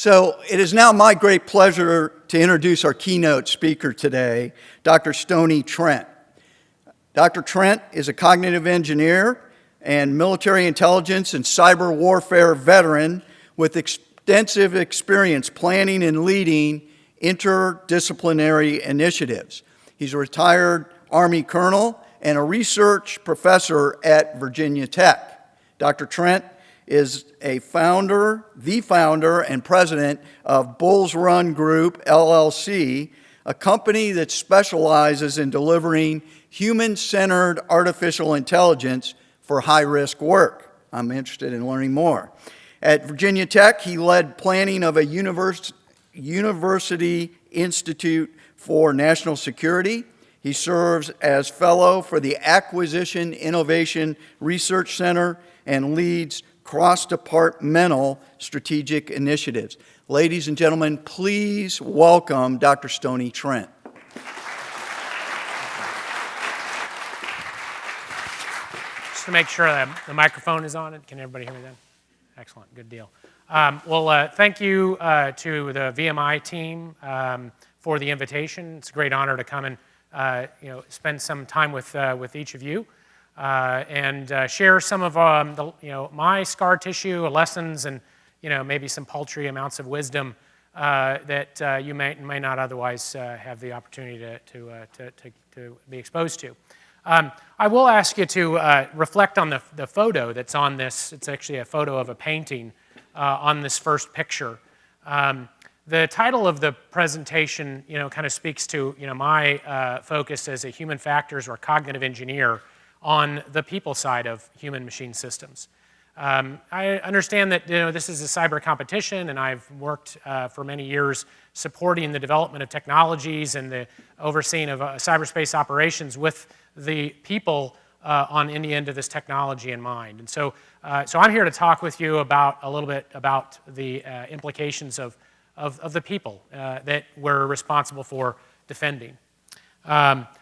So it is now my great pleasure to introduce our keynote speaker today, Dr. Stoney Trent. Dr. Trent is a cognitive engineer and military intelligence and cyber warfare veteran with extensive experience planning and leading interdisciplinary initiatives. He's a retired Army colonel and a research professor at Virginia Tech. Dr. Trent is the founder and president of Bulls Run Group, LLC, a company that specializes in delivering human-centered artificial intelligence for high-risk work. I'm interested in learning more. At Virginia Tech, he led planning of a University Institute for National Security. He serves as fellow for the Acquisition Innovation Research Center and leads cross-departmental strategic initiatives. Ladies and gentlemen, please welcome Dr. Stoney Trent. Just to make sure that the microphone is on it. Can everybody hear me then? Excellent, good deal. Thank you to the VMI team for the invitation. It's a great honor to come and spend some time with each of you. And share some of my scar tissue, lessons, and maybe some paltry amounts of wisdom that you may not otherwise have the opportunity to be exposed to. I will ask you to reflect on the photo that's on this. It's actually a photo of a painting on this first picture. The title of the presentation, kind of speaks to my focus as a human factors or cognitive engineer on the people side of human-machine systems. I understand that this is a cyber competition, and I've worked for many years supporting the development of technologies and the overseeing of cyberspace operations with the people on the end of this technology in mind. And so I'm here to talk with you a little bit about the implications of the people that we're responsible for defending.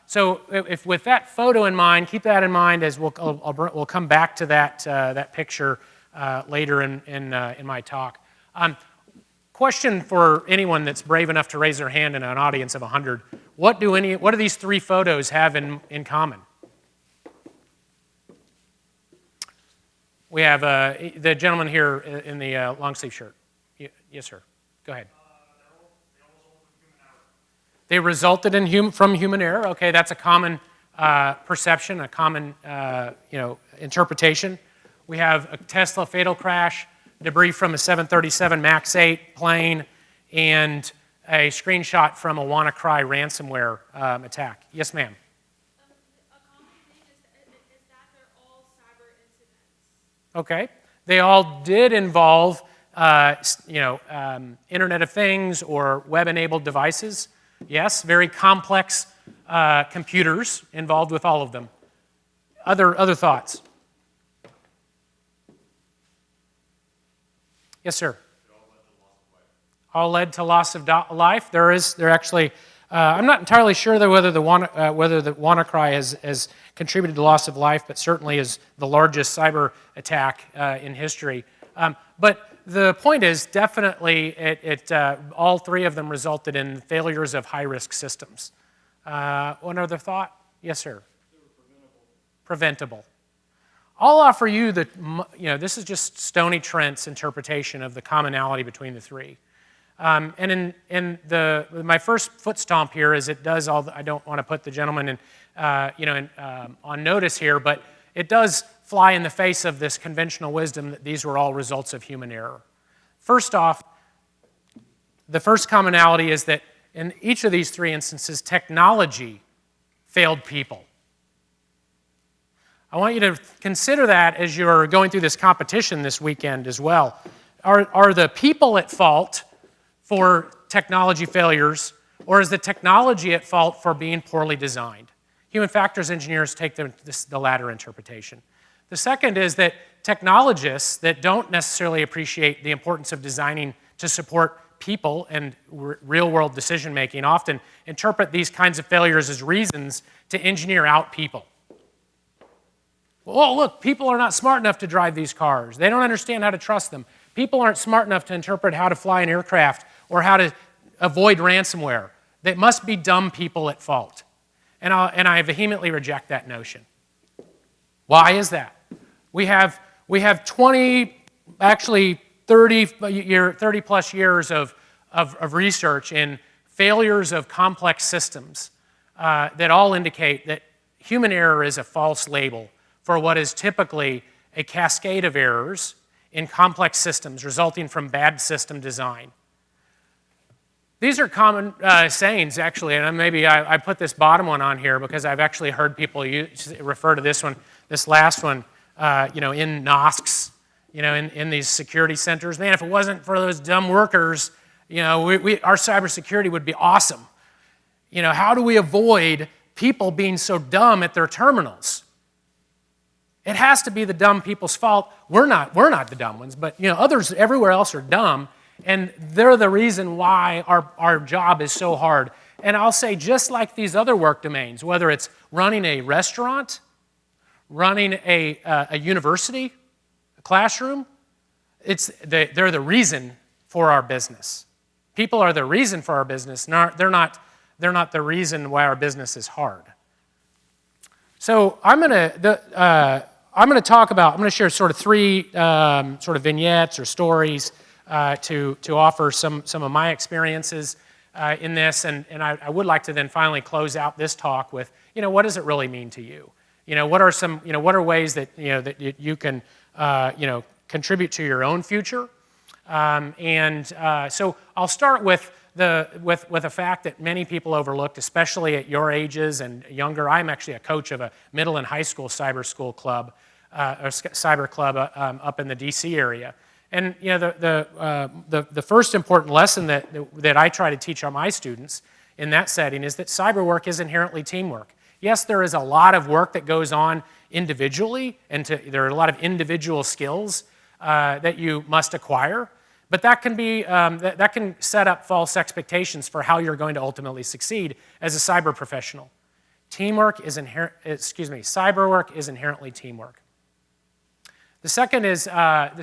So if with that photo in mind, keep that in mind as we'll come back to that picture later in my talk. Question for anyone that's brave enough to raise their hand in an audience of 100: what do these three photos have in common? We have the gentleman here in the long sleeve shirt. Yes, sir. Go ahead. They resulted from human error. Okay, that's a common perception, a common interpretation. We have a Tesla fatal crash, debris from a 737 MAX 8 plane, and a screenshot from a WannaCry ransomware attack. Yes, ma'am. A common thing is that they're all cyber incidents. Okay, they all did involve Internet of Things or web-enabled devices. Yes, very complex computers involved with all of them. Other thoughts? Yes, sir. All led to loss of life. There actually. I'm not entirely sure whether the WannaCry has contributed to loss of life, but certainly is the largest cyber attack in history. But the point is, definitely, all three of them resulted in failures of high-risk systems. One other thought? Yes, sir. They were preventable. I'll offer you this is just Stoney Trent's interpretation of the commonality between the three. And in my first foot stomp here is it does all. I don't want to put the gentleman on notice here, but it does fly in the face of this conventional wisdom that these were all results of human error. First off, the first commonality is that in each of these three instances, technology failed people. I want you to consider that as you're going through this competition this weekend as well. Are the people at fault for technology failures, or is the technology at fault for being poorly designed? Human factors engineers take the latter interpretation. The second is that technologists that don't necessarily appreciate the importance of designing to support people and real-world decision-making often interpret these kinds of failures as reasons to engineer out people. Oh, look, people are not smart enough to drive these cars. They don't understand how to trust them. People aren't smart enough to interpret how to fly an aircraft or how to avoid ransomware. They must be dumb people at fault. And I vehemently reject that notion. Why is that? We have 20, actually 30 plus years of research in failures of complex systems that all indicate that human error is a false label for what is typically a cascade of errors in complex systems resulting from bad system design. These are common sayings, actually, and maybe I put this bottom one on here because I've actually heard people refer to this one, this last one, in NOSCs, in these security centers. Man, if it wasn't for those dumb workers, our cybersecurity would be awesome. How do we avoid people being so dumb at their terminals? It has to be the dumb people's fault. We're not the dumb ones, but others everywhere else are dumb, and they're the reason why our job is so hard. And I'll say, just like these other work domains, whether it's running a restaurant, running a university, a classroom, they're the reason for our business. People are the reason for our business. They're not the reason why our business is hard. So I'm going to share sort of three sort of vignettes or stories to offer some of my experiences in this, and I would like to then finally close out this talk with, what does it really mean to you? What are ways that that you can contribute to your own future? So I'll start with a fact that many people overlooked, especially at your ages and younger. I'm actually a coach of a middle and high school cyber school club, or cyber club up in the DC area. And the first important lesson that I try to teach on my students in that setting is that cyber work is inherently teamwork. Yes, there is a lot of work that goes on individually, and there are a lot of individual skills that you must acquire. But that can be that can set up false expectations for how you're going to ultimately succeed as a cyber professional. Cyber work is inherently teamwork. The second is that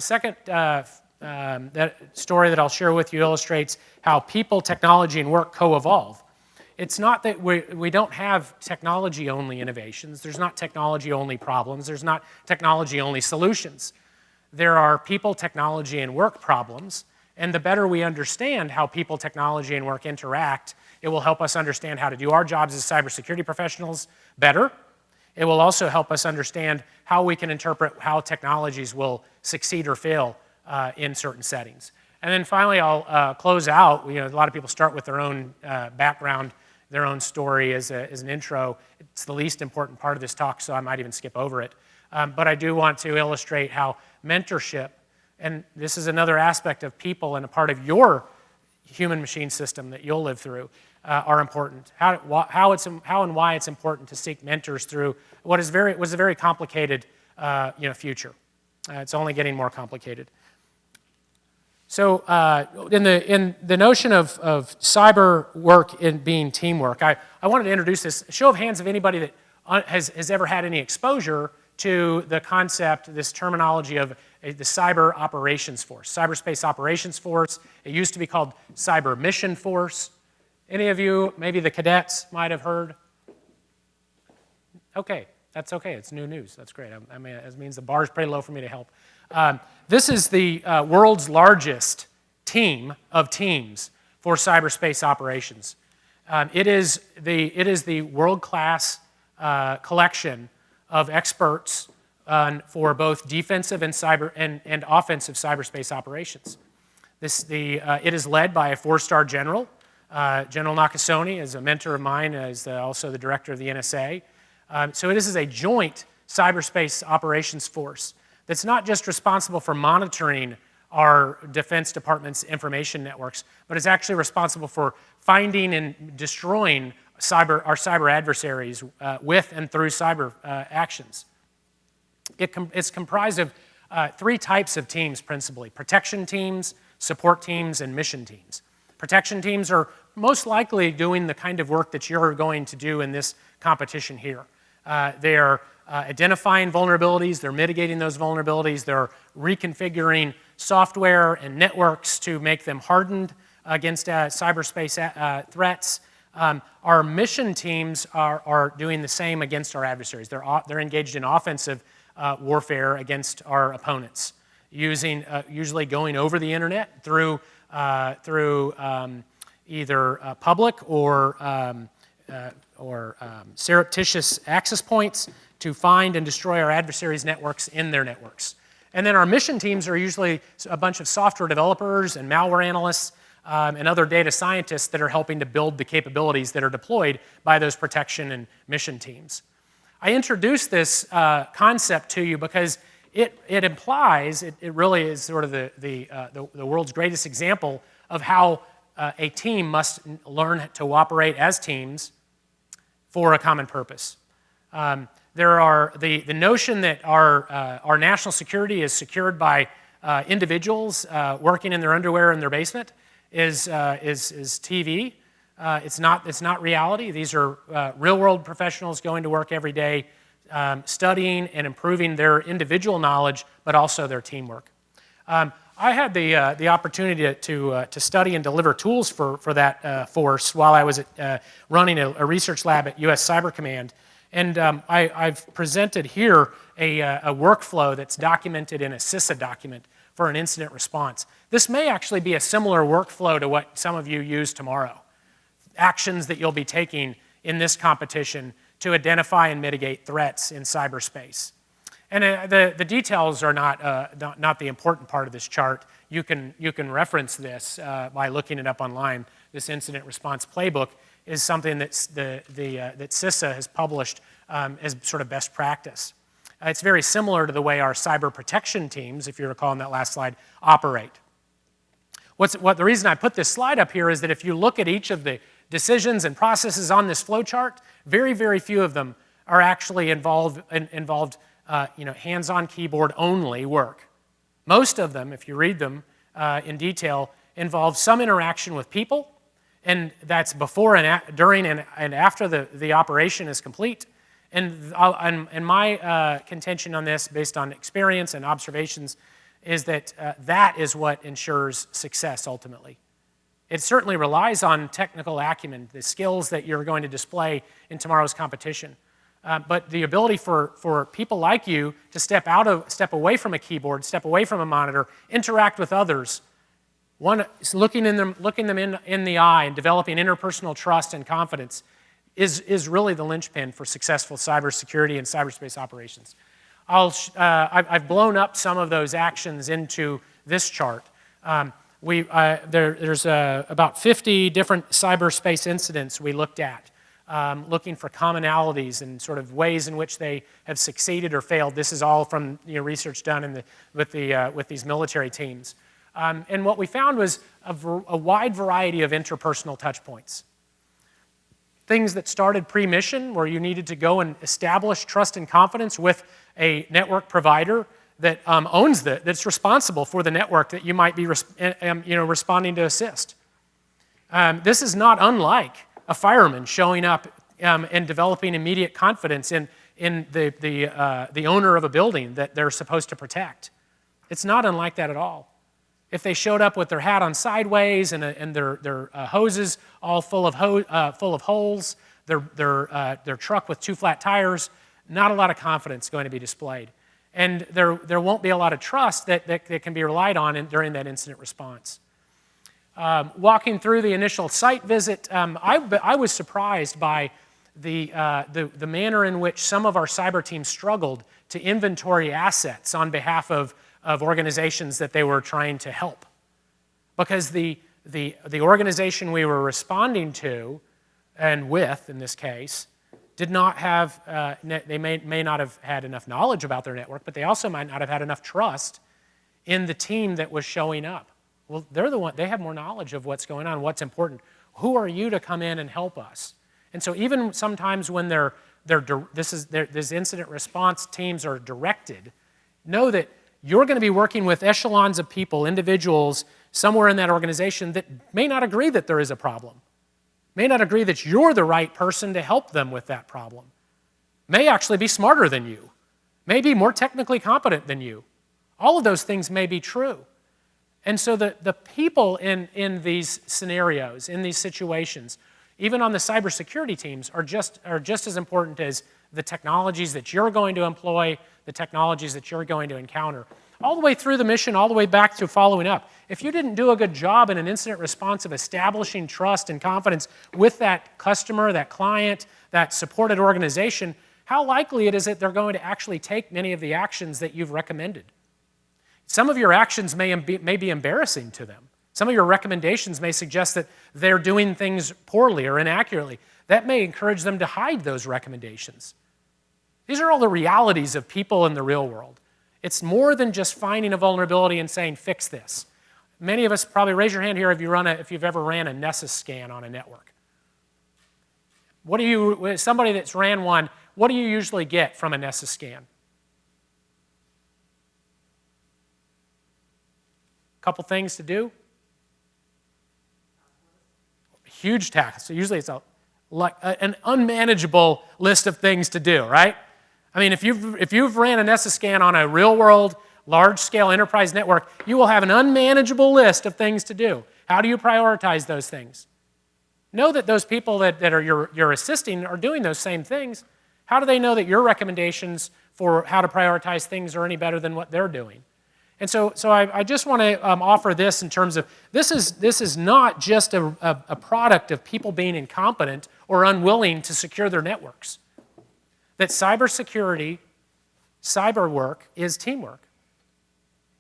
story that I'll share with you illustrates how people, technology, and work co-evolve. It's not that we don't have technology-only innovations. There's not technology-only problems. There's not technology-only solutions. There are people, technology, and work problems, and the better we understand how people, technology, and work interact, it will help us understand how to do our jobs as cybersecurity professionals better. It will also help us understand how we can interpret how technologies will succeed or fail in certain settings. And then finally, I'll close out. A lot of people start with their own background, their own story as an intro. It's the least important part of this talk, so I might even skip over it. But I do want to illustrate how mentorship, and this is another aspect of people and a part of your human-machine system that you'll live through, are important. How and why it's important to seek mentors through what was a very complicated future. It's only getting more complicated. So in the notion of cyber work in being teamwork, I wanted to introduce this. Show of hands of anybody that has ever had any exposure to the concept, this terminology of the Cyber Operations Force, Cyberspace Operations Force. It used to be called Cyber Mission Force. Any of you, maybe the cadets, might have heard? Okay, that's okay. It's new news. That's great. I mean, it means the bar is pretty low for me to help. This is the world's largest team of teams for cyberspace operations. It is the world-class collection of experts for both defensive and offensive cyberspace operations. It is led by a 4-star general. General Nakasone is a mentor of mine, is also the director of the NSA. So this is a joint cyberspace operations force that's not just responsible for monitoring our Defense Department's information networks, but is actually responsible for finding and destroying our cyber adversaries with and through cyber actions. It's comprised of 3 types of teams principally: protection teams, support teams, and mission teams. Protection teams are most likely doing the kind of work that you're going to do in this competition here. They are identifying vulnerabilities, they're mitigating those vulnerabilities, they're reconfiguring software and networks to make them hardened against cyberspace threats. Our mission teams are doing the same against our adversaries. They're engaged in offensive warfare against our opponents, using usually going over the internet through either public or surreptitious access points to find and destroy our adversaries' networks in their networks. And then our mission teams are usually a bunch of software developers and malware analysts and other data scientists that are helping to build the capabilities that are deployed by those protection and mission teams. I introduced this concept to you because it implies, it really is sort of the world's greatest example of how a team must learn to operate as teams for a common purpose. There are the notion that our national security is secured by individuals working in their underwear in their basement is TV. It's not reality. These are real-world professionals going to work every day, studying and improving their individual knowledge, but also their teamwork. I had the opportunity to study and deliver tools for that force while I was running a research lab at U.S. Cyber Command. And I've presented here a workflow that's documented in a CISA document for an incident response. This may actually be a similar workflow to what some of you use tomorrow. Actions that you'll be taking in this competition to identify and mitigate threats in cyberspace. And the details are not the important part of this chart. You can reference this by looking it up online. This incident response playbook is something that CISA has published as sort of best practice. It's very similar to the way our cyber protection teams, if you recall in that last slide, operate. The reason I put this slide up here is that if you look at each of the decisions and processes on this flow chart, very, very few of them are actually involved hands-on keyboard only work. Most of them, if you read them in detail, involve some interaction with people, and that's before and during and after the operation is complete. And my contention on this, based on experience and observations, is that that is what ensures success ultimately. It certainly relies on technical acumen, the skills that you're going to display in tomorrow's competition. But the ability for people like you to step away from a keyboard, step away from a monitor, interact with others, looking them in the eye and developing interpersonal trust and confidence is really the linchpin for successful cybersecurity and cyberspace operations. I've blown up some of those actions into this chart. There's about 50 different cyberspace incidents we looked at, looking for commonalities and sort of ways in which they have succeeded or failed. This is all from research done with these military teams. And what we found was a wide variety of interpersonal touch points. Things that started pre-mission, where you needed to go and establish trust and confidence with a network provider that that's responsible for the network that you might be responding to assist. This is not unlike a fireman showing up and developing immediate confidence in the owner of a building that they're supposed to protect. It's not unlike that at all. If they showed up with their hat on sideways and their hoses all full of holes, their truck with 2 flat tires, not a lot of confidence going to be displayed. And there won't be a lot of trust that can be relied on during that incident response. Walking through the initial site visit, I was surprised by the manner in which some of our cyber teams struggled to inventory assets on behalf of organizations that they were trying to help. Because the organization we were responding to, and with in this case, did not have, they may not have had enough knowledge about their network, but they also might not have had enough trust in the team that was showing up. Well, they have more knowledge of what's going on, what's important. Who are you to come in and help us? And so even sometimes when these incident response teams are directed, know that you're going to be working with echelons of people, individuals, somewhere in that organization that may not agree that there is a problem, may not agree that you're the right person to help them with that problem. may actually be smarter than you, may be more technically competent than you. All of those things may be true. And so the people in these scenarios, in these situations, even on the cybersecurity teams, are just as important as the technologies that you're going to employ, the technologies that you're going to encounter. All the way through the mission, all the way back to following up. If you didn't do a good job in an incident response of establishing trust and confidence with that customer, that client, that supported organization, how likely it is that they're going to actually take many of the actions that you've recommended? Some of your actions may be embarrassing to them. Some of your recommendations may suggest that they're doing things poorly or inaccurately. That may encourage them to hide those recommendations. These are all the realities of people in the real world. It's more than just finding a vulnerability and saying, fix this. Many of us probably raise your hand here if you've ever ran a Nessus scan on a network. Somebody that's ran one, what do you usually get from a Nessus scan? Couple things to do. Huge task. So usually it's an unmanageable list of things to do, right? I mean, if you've ran a Nessus scan on a real-world, large-scale enterprise network, you will have an unmanageable list of things to do. How do you prioritize those things? Know that those people that you're assisting are doing those same things. How do they know that your recommendations for how to prioritize things are any better than what they're doing? And so I just want to offer this in terms of this is not just a product of people being incompetent or unwilling to secure their networks. That cybersecurity, cyber work is teamwork.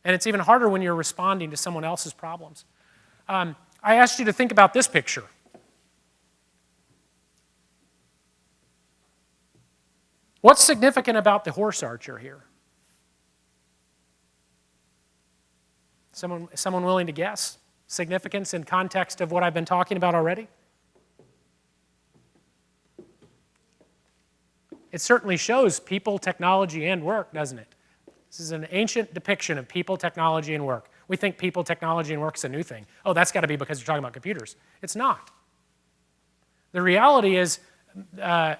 And it's even harder when you're responding to someone else's problems. I asked you to think about this picture. What's significant about the horse archer here? Someone willing to guess? Significance in context of what I've been talking about already? It certainly shows people, technology, and work, doesn't it? This is an ancient depiction of people, technology, and work. We think people, technology, and work is a new thing. Oh, that's got to be because you're talking about computers. It's not. The reality is, a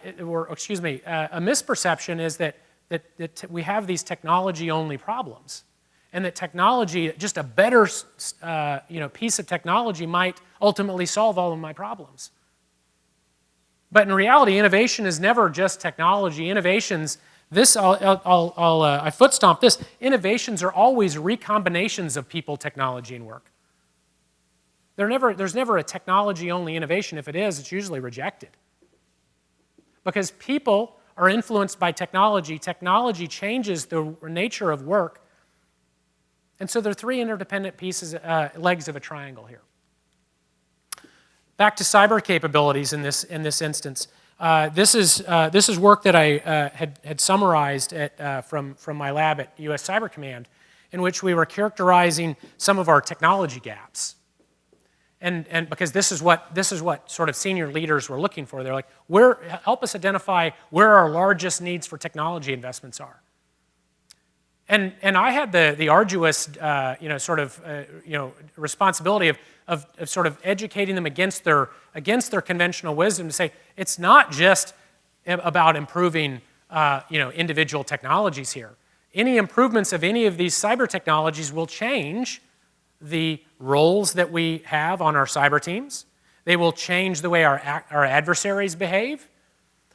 misperception is that we have these technology-only problems. And that technology, just a better piece of technology might ultimately solve all of my problems. But in reality, innovation is never just technology. Innovations, I foot stomp this, innovations are always recombinations of people, technology, and work. There's never a technology-only innovation. If it is, it's usually rejected. Because people are influenced by technology. Technology changes the nature of work. And so there are three interdependent legs of a triangle here. Back to cyber capabilities in this instance. This is work that I had summarized from my lab at U.S. Cyber Command, in which we were characterizing some of our technology gaps. And because this is what sort of senior leaders were looking for. They're like, help us identify where our largest needs for technology investments are. And I had the arduous, responsibility of sort of educating them against their conventional wisdom to say it's not just about improving, individual technologies here. Any improvements of any of these cyber technologies will change the roles that we have on our cyber teams. They will change the way our adversaries behave.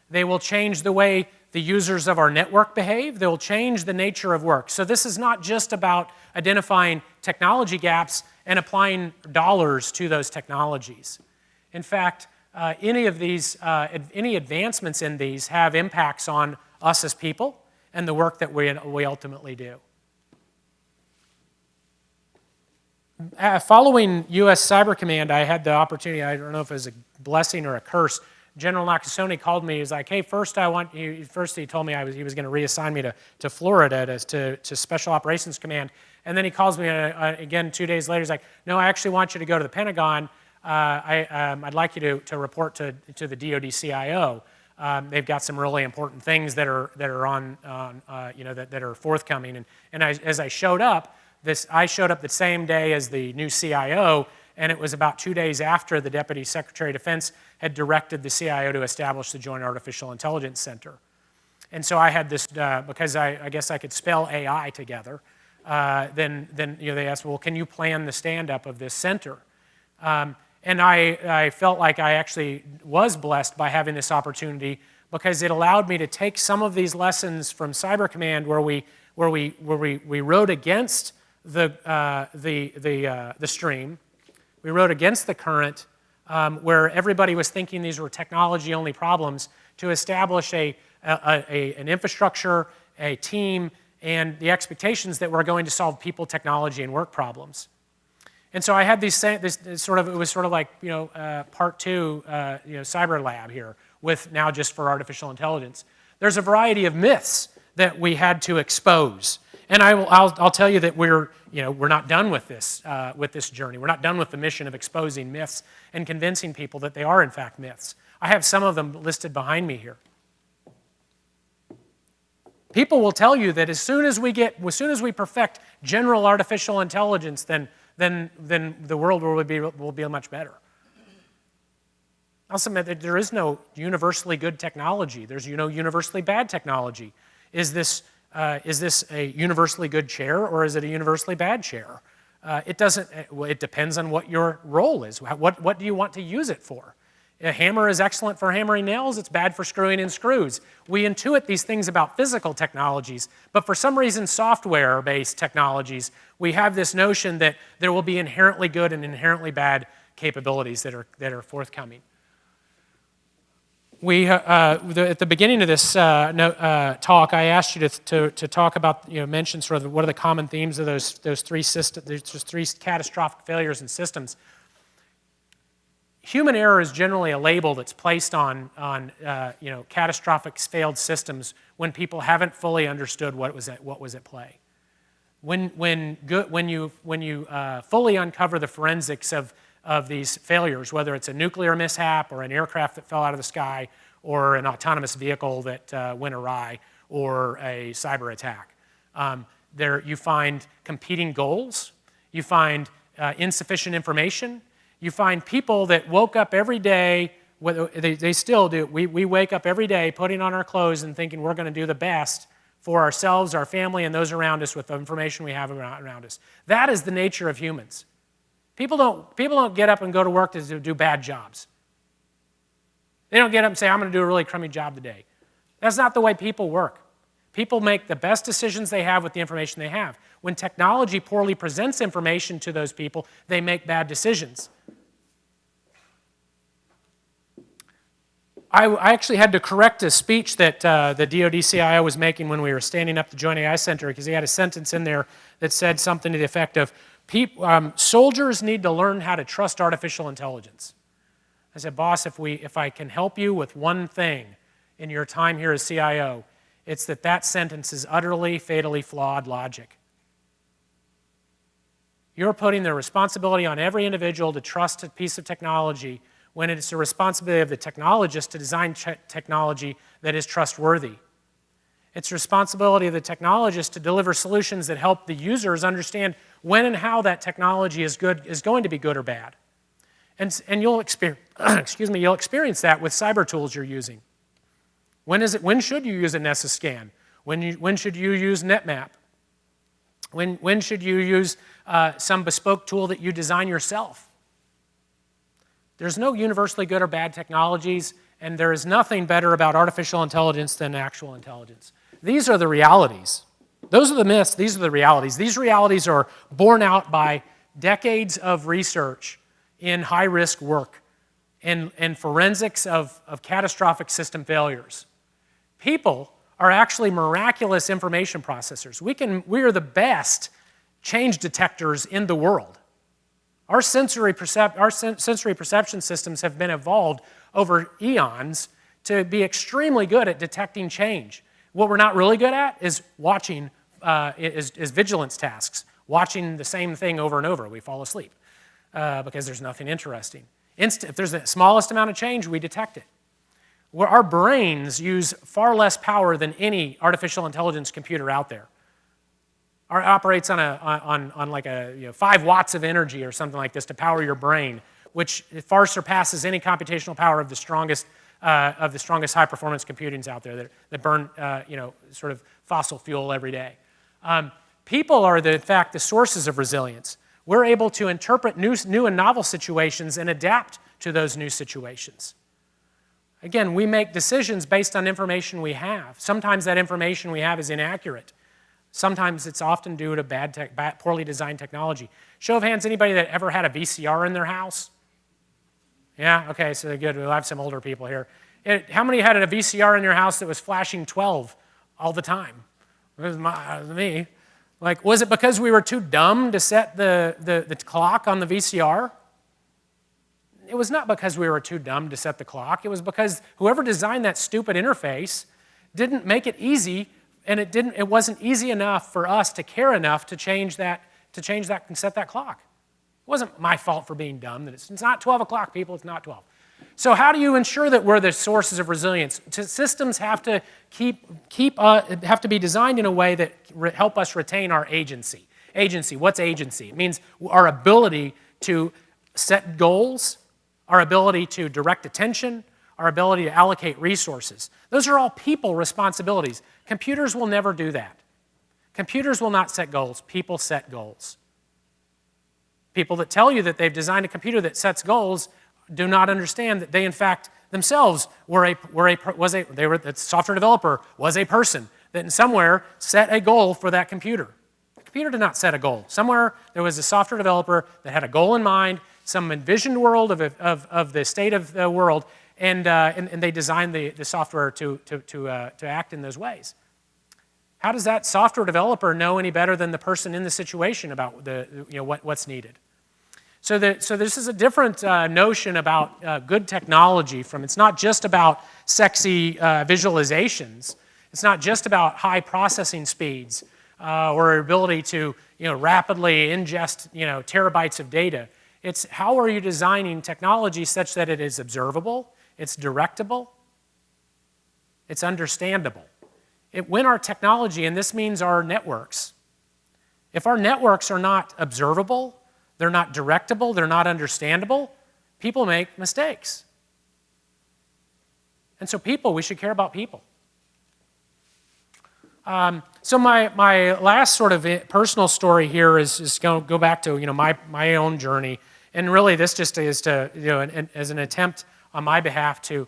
They will change the way the users of our network behave. They will change the nature of work. So this is not just about identifying technology gaps and applying dollars to those technologies. In fact, any advancements in these have impacts on us as people and the work that we ultimately do. Following U.S. Cyber Command, I had the opportunity, I don't know if it was a blessing or a curse, General Nakasone called me. He's like, hey, first he told me he was going to reassign me to Florida to Special Operations Command. And then he calls me again 2 days later. He's like, no, I actually want you to go to the Pentagon. I'd like you to report to the DoD CIO. They've got some really important things that are that are forthcoming. And as I showed up, I showed up the same day as the new CIO, and it was about 2 days after the Deputy Secretary of Defense had directed the CIO to establish the Joint Artificial Intelligence Center. And so I had this, because I guess I could spell AI together, then they asked, well, can you plan the stand-up of this center? And I felt like I actually was blessed by having this opportunity because it allowed me to take some of these lessons from Cyber Command where we rode against the stream, we rode against the current, where everybody was thinking these were technology-only problems, to establish an infrastructure, a team, and the expectations that we're going to solve people, technology, and work problems. And so I had it was sort of like, part two, cyber lab here, with now just for artificial intelligence. There's a variety of myths that we had to expose. And I'll tell you that we're not done with this journey. We're not done with the mission of exposing myths and convincing people that they are in fact myths. I have some of them listed behind me here. People will tell you that as soon as we perfect general artificial intelligence, then the world will be much better. I'll submit that there is no universally good technology. There's universally bad technology. Is this a universally good chair, or is it a universally bad chair? It depends on what your role is. What do you want to use it for? A hammer is excellent for hammering nails. It's bad for screwing in screws. We intuit these things about physical technologies, but for some reason, software-based technologies, we have this notion that there will be inherently good and inherently bad capabilities that are forthcoming. At the beginning of this talk, I asked you to talk about, mention sort of what are the common themes of those three catastrophic failures in systems. Human error is generally a label that's placed on catastrophic failed systems when people haven't fully understood what was at play. When you fully uncover the forensics of these failures, whether it's a nuclear mishap or an aircraft that fell out of the sky or an autonomous vehicle that went awry or a cyber attack, you find competing goals, you find insufficient information, you find people that woke up every day, they still do, we wake up every day putting on our clothes and thinking we're going to do the best for ourselves, our family, and those around us with the information we have around us. That is the nature of humans. People don't get up and go to work to do bad jobs. They don't get up and say, I'm going to do a really crummy job today. That's not the way people work. People make the best decisions they have with the information they have. When technology poorly presents information to those people, they make bad decisions. I actually had to correct a speech that the DoD CIO was making when we were standing up the Joint AI Center, because he had a sentence in there that said something to the effect of, soldiers need to learn how to trust artificial intelligence. I said, boss, if I can help you with one thing in your time here as CIO, it's that sentence is utterly, fatally flawed logic. You're putting the responsibility on every individual to trust a piece of technology when it's the responsibility of the technologist to design technology that is trustworthy. It's the responsibility of the technologist to deliver solutions that help the users understand when and how that technology is going to be good or bad. And you'll experience that with cyber tools you're using. When should you use a Nessus scan? When should you use NetMap? When should you use some bespoke tool that you design yourself? There's no universally good or bad technologies, and there is nothing better about artificial intelligence than actual intelligence. These are the realities. Those are the myths, these are the realities. These realities are borne out by decades of research in high-risk work and forensics of catastrophic system failures. People are actually miraculous information processors. We are the best change detectors in the world. Our sensory perception systems have been evolved over eons to be extremely good at detecting change. What we're not really good at is watching, is vigilance tasks, watching the same thing over and over. We fall asleep because there's nothing interesting. If there's the smallest amount of change, we detect it. Where our brains use far less power than any artificial intelligence computer out there. It operates on like 5 watts of energy or something like this to power your brain, which far surpasses any computational power of the strongest of the strongest high-performance computings out there that burn, sort of fossil fuel every day. People are, in fact, the sources of resilience. We're able to interpret new and novel situations and adapt to those new situations. Again, we make decisions based on information we have. Sometimes that information we have is inaccurate. Sometimes it's often due to poorly designed technology. Show of hands, anybody that ever had a VCR in their house? Yeah, okay, so good. We'll have some older people here. How many had a VCR in your house that was flashing 12 all the time? It was me. Like, was it because we were too dumb to set the clock on the VCR? It was not because we were too dumb to set the clock. It was because whoever designed that stupid interface didn't make it easy, and it wasn't easy enough for us to care enough to change that and set that clock. It wasn't my fault for being dumb. That it's not 12 o'clock, people. It's not 12. So how do you ensure that we're the sources of resilience? Systems have to have to be designed in a way that help us retain our agency. Agency, what's agency? It means our ability to set goals, our ability to direct attention, our ability to allocate resources. Those are all people responsibilities. Computers will never do that. Computers will not set goals. People set goals. People that tell you that they've designed a computer that sets goals do not understand that they, in fact, themselves the software developer was a person that in somewhere set a goal for that computer. The computer did not set a goal. Somewhere there was a software developer that had a goal in mind, some envisioned world of the state of the world, and they designed the software to act in those ways. How does that software developer know any better than the person in the situation about what's needed? So this is a different notion about good technology. It's not just about sexy visualizations. It's not just about high processing speeds or ability to rapidly ingest terabytes of data. It's how are you designing technology such that it is observable, it's directable, it's understandable. When our technology, and this means our networks, if our networks are not observable, they're not directable, they're not understandable, people make mistakes. And so we should care about people. So my last sort of personal story here is going to go back to my own journey, and really this just is to as an attempt on my behalf to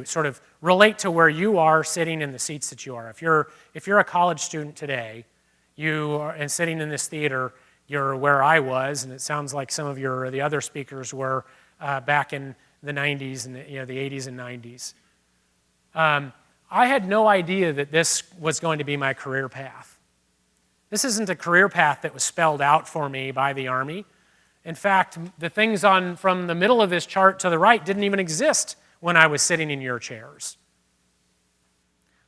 sort of relate to where you are sitting in the seats that you are. If you're a college student today, and sitting in this theater, you're where I was, and it sounds like some of the other speakers were back in the 90s and the 80s and 90s. I had no idea that this was going to be my career path. This isn't a career path that was spelled out for me by the Army. In fact, the things from the middle of this chart to the right didn't even exist when I was sitting in your chairs.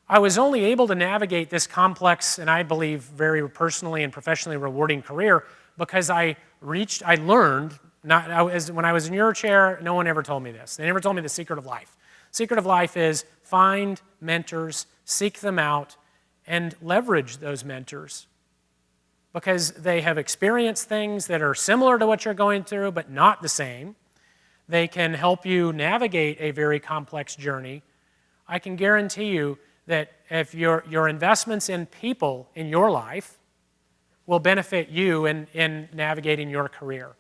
I was only able to navigate this complex and I believe very personally and professionally rewarding career because I learned, when I was in your chair, no one ever told me this. They never told me the secret of life. Secret of life is find mentors, seek them out, and leverage those mentors because they have experienced things that are similar to what you're going through but not the same. They can help you navigate a very complex journey. I can guarantee you that if your investments in people in your life will benefit you in navigating your career.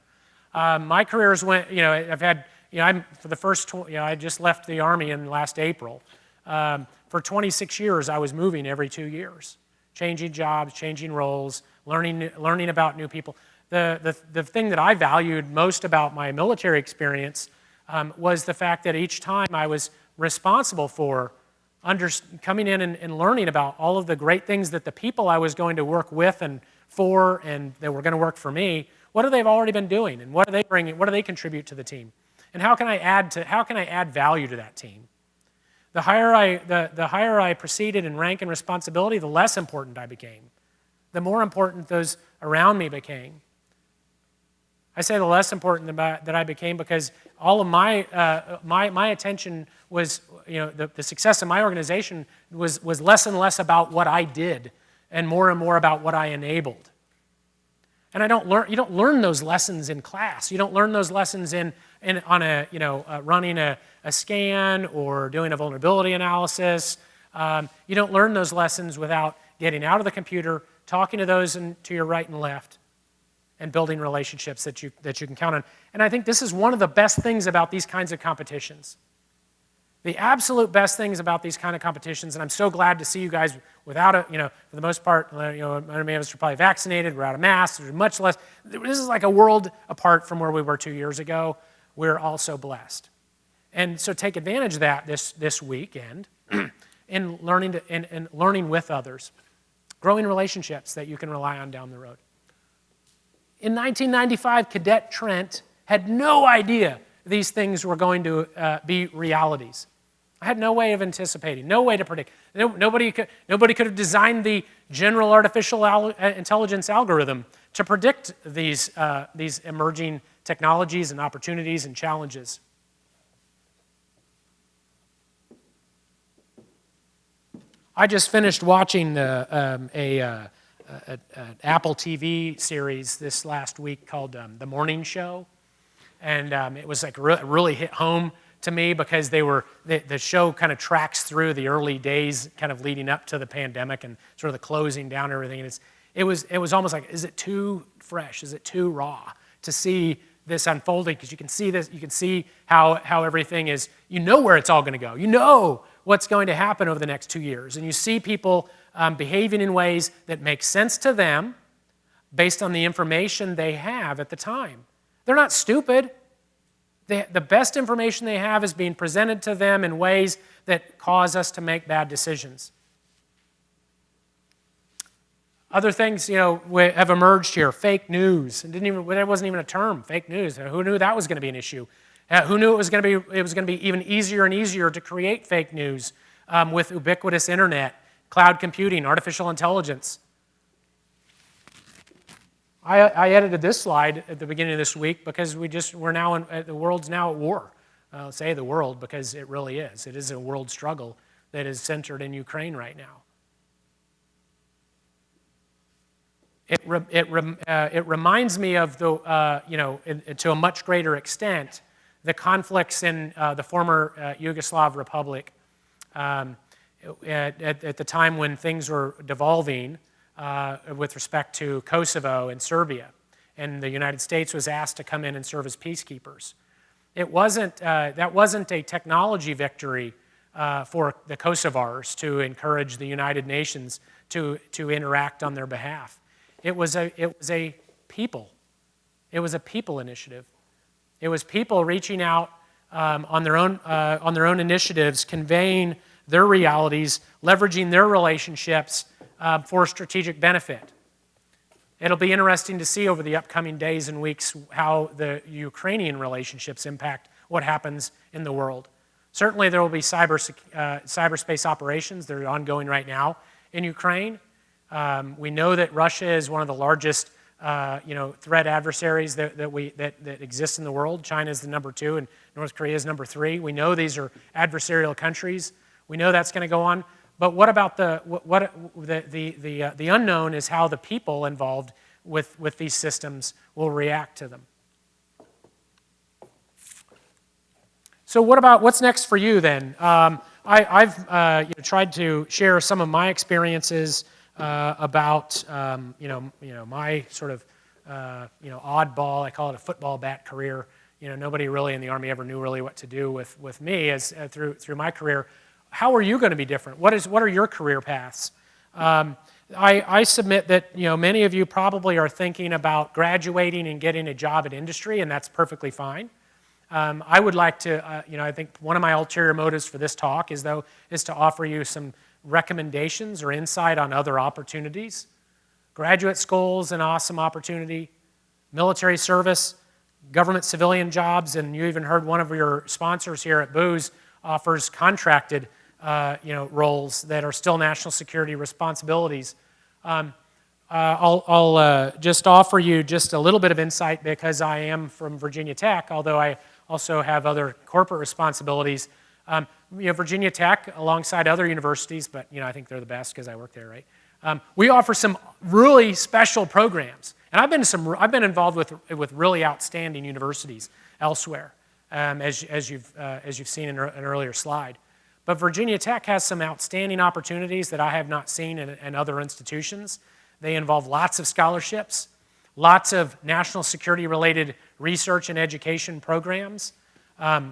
My careers went, I've had, I just left the Army in last April. For 26 years, I was moving every 2 years, changing jobs, changing roles, learning about new people. The thing that I valued most about my military experience was the fact that each time I was responsible for coming in and learning about all of the great things that the people I was going to work with and for and that were going to work for me, what have they already been doing and what are they bringing, what do they contribute to the team? And how can I add value to that team? The higher I proceeded in rank and responsibility, the less important I became. The more important those around me became. I say the less important that I became because all of my attention was, the success of my organization was less and less about what I did and more about what I enabled. And you don't learn those lessons in class. You don't learn those lessons running a scan or doing a vulnerability analysis. You don't learn those lessons without getting out of the computer, talking to those to your right and left, and building relationships that you can count on. And I think this is one of the best things about these kinds of competitions. The absolute best things about these kind of competitions, and I'm so glad to see you guys without for the most part, many of us are probably vaccinated, we're out of masks, there's much less. This is like a world apart from where we were 2 years ago. We're all so blessed. And so take advantage of that this weekend in learning with others, growing relationships that you can rely on down the road. In 1995, Cadet Trent had no idea these things were going to be realities. I had no way of anticipating, no way to predict. Nobody could have designed the general artificial intelligence algorithm to predict these emerging technologies and opportunities and challenges. I just finished watching an Apple TV series this last week called The Morning Show. And it was like really hit home to me because the show kind of tracks through the early days kind of leading up to the pandemic and sort of the closing down and everything. And it was almost like, is it too fresh? Is it too raw to see this unfolding? Because you can see this, you can see how everything is, you know where it's all going to go. You know what's going to happen over the next 2 years. And you see people behaving in ways that make sense to them based on the information they have at the time. They're not stupid. The best information they have is being presented to them in ways that cause us to make bad decisions. Other things, have emerged here. Fake news. There wasn't even a term. Fake news. Who knew that was going to be an issue? Who knew it was going to be even easier and easier to create fake news with ubiquitous internet, cloud computing, artificial intelligence. I edited this slide at the beginning of this week because the world's now at war. I'll say the world because it really is. It is a world struggle that is centered in Ukraine right now. It reminds me of to a much greater extent, the conflicts in the former Yugoslav Republic at the time when things were devolving. With respect to Kosovo and Serbia, and the United States was asked to come in and serve as peacekeepers. That wasn't a technology victory for the Kosovars to encourage the United Nations to interact on their behalf. It was a people. It was a people initiative. It was people reaching out on their own initiatives, conveying their realities, leveraging their relationships. For strategic benefit. It'll be interesting to see over the upcoming days and weeks how the Ukrainian relationships impact what happens in the world. Certainly there will be cyberspace operations that are ongoing right now in Ukraine. We know that Russia is one of the largest threat adversaries that exists in the world. China is the number 2 and North Korea is number 3. We know these are adversarial countries. We know that's going to go on. But what about the unknown is how the people involved with these systems will react to them. So what's next for you then? I've tried to share some of my experiences about my sort of oddball. I call it a football bat career. Nobody really in the Army ever knew really what to do with me as through my career. How are you going to be different? What are your career paths? I submit that many of you probably are thinking about graduating and getting a job at industry, and that's perfectly fine. I would like to, I think one of my ulterior motives for this talk is to offer you some recommendations or insight on other opportunities. Graduate school is an awesome opportunity. Military service, government civilian jobs, and you even heard one of your sponsors here at Booz offers contracted roles that are still national security responsibilities. I'll just offer you just a little bit of insight because I am from Virginia Tech, although I also have other corporate responsibilities. Virginia Tech, alongside other universities, but I think they're the best because I work there, right? We offer some really special programs, And I've been involved with really outstanding universities elsewhere, as you've seen in an earlier slide. But Virginia Tech has some outstanding opportunities that I have not seen in other institutions. They involve lots of scholarships, lots of national security-related research and education programs,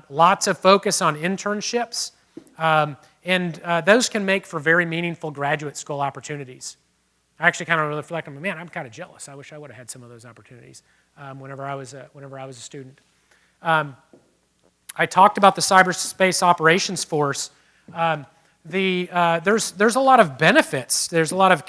lots of focus on internships, and those can make for very meaningful graduate school opportunities. I actually kind of reflect on, man, I'm kind of jealous. I wish I would have had some of those opportunities whenever I was a student. I talked about the Cyberspace Operations Force. There's a lot of benefits. There's a lot of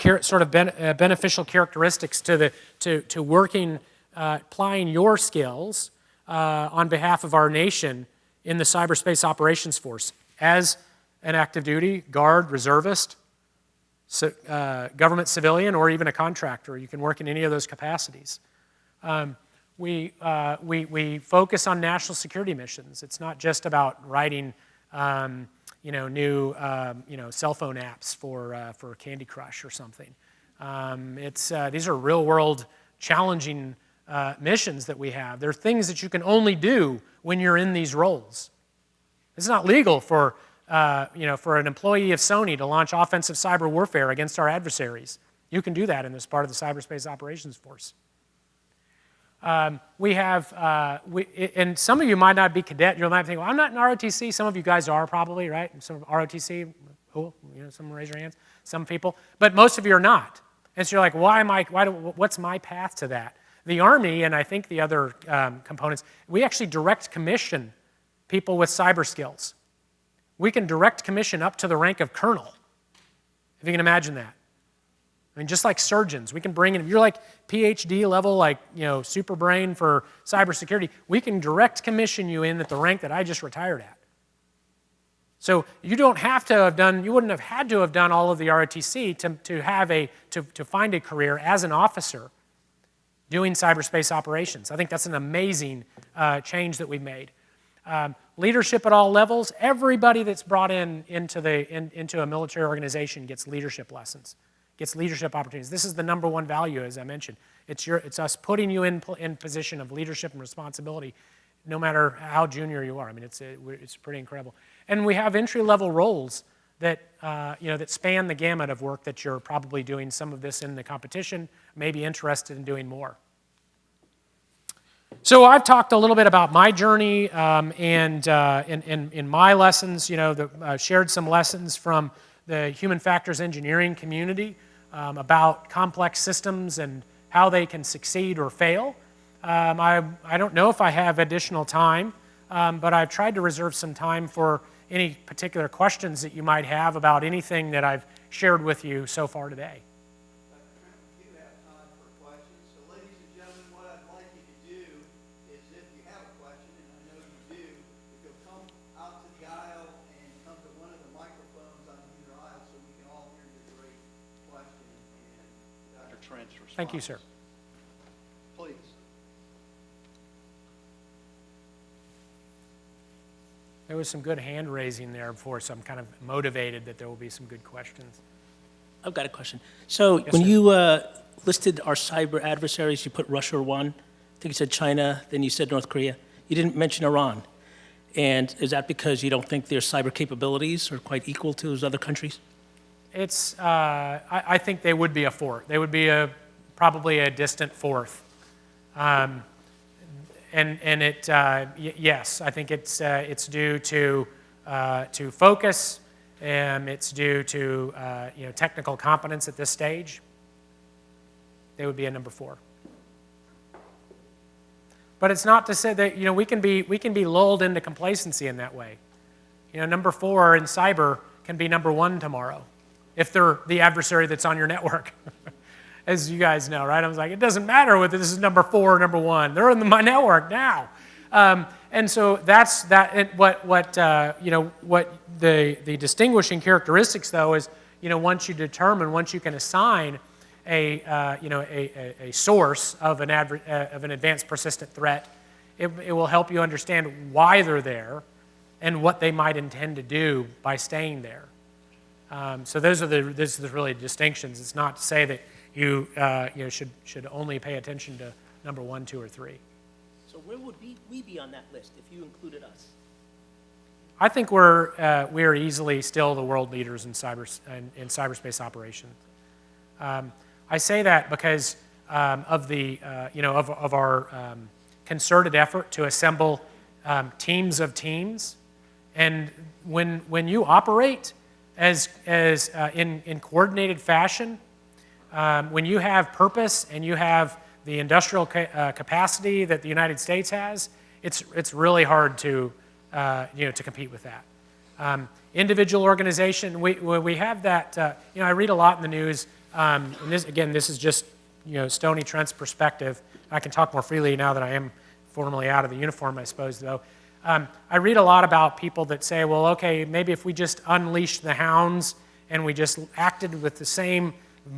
beneficial characteristics to working, applying your skills on behalf of our nation in the Cyberspace Operations Force as an active duty, guard, reservist, government civilian, or even a contractor. You can work in any of those capacities. We focus on national security missions. It's not just about writing new cell phone apps for Candy Crush or something. These are real world challenging missions that we have. They're things that you can only do when you're in these roles. It's not legal for an employee of Sony to launch offensive cyber warfare against our adversaries. You can do that in this part of the Cyberspace Operations Force. And some of you might not be cadet. You might think, well, I'm not in ROTC. Some of you guys are probably, right? Some ROTC, cool. Someone raise your hands. Some people, but most of you are not. And so you're like, what's my path to that? The Army, and I think the other components, we actually direct commission people with cyber skills. We can direct commission up to the rank of colonel, if you can imagine that. I mean, just like surgeons, we can bring in, if you're like Ph.D. level, super brain for cybersecurity, we can direct commission you in at the rank that I just retired at. So you wouldn't have had to have done all of the ROTC to find a career as an officer doing cyberspace operations. I think that's an amazing change that we've made. Leadership at all levels. Everybody that's brought into a military organization gets leadership lessons, gets leadership opportunities. This is the number one value, as I mentioned. It's us putting you in position of leadership and responsibility, no matter how junior you are. I mean, it's pretty incredible. And we have entry-level roles that that span the gamut of work that you're probably doing some of this in the competition, maybe interested in doing more. So I've talked a little bit about my journey and in my lessons, shared some lessons from the human factors engineering community about complex systems and how they can succeed or fail. I don't know if I have additional time, but I've tried to reserve some time for any particular questions that you might have about anything that I've shared with you so far today. We do have time for questions. So ladies and gentlemen, what I'd like you to do is if you have a question, and I know you do, if you'll come out to the aisle and come to one of the microphones on either aisle so we can all hear your great question and Dr. Trent's response. Thank you, sir. Please. There was some good hand raising there before, so I'm kind of motivated that there will be some good questions. I've got a question. So Yes, when sir. you listed our cyber adversaries, you put Russia one, I think you said China, then you said North Korea. You didn't mention Iran. And is that because you don't think their cyber capabilities are quite equal to those other countries? I think they would be a fourth. They would be probably a distant fourth. Yes, I think it's due to focus, and it's due to technical competence at this stage. They would be a number four. But it's not to say that we can be lulled into complacency in that way. Number four in cyber can be number one tomorrow, if they're the adversary that's on your network. As you guys know, right? I was like, it doesn't matter whether this is number four or number one. They're in my network now, and so that's that. And what the distinguishing characteristics though is, once you can assign a source of an advanced persistent threat, it will help you understand why they're there and what they might intend to do by staying there. So those are the really distinctions. It's not to say that you should only pay attention to number 1, 2, or 3. So where would we be on that list if you included us? I think we're easily still the world leaders in cyberspace operations. I say that because of the of our concerted effort to assemble teams of teams, and when you operate as in coordinated fashion, when you have purpose and you have the industrial capacity that the United States has, it's really hard to to compete with that. Individual organization, we have that. I read a lot in the news. And this is just Stoney Trent's perspective. I can talk more freely now that I am formally out of the uniform, I suppose, though. I read a lot about people that say, well, okay, maybe if we just unleashed the hounds and we just acted with the same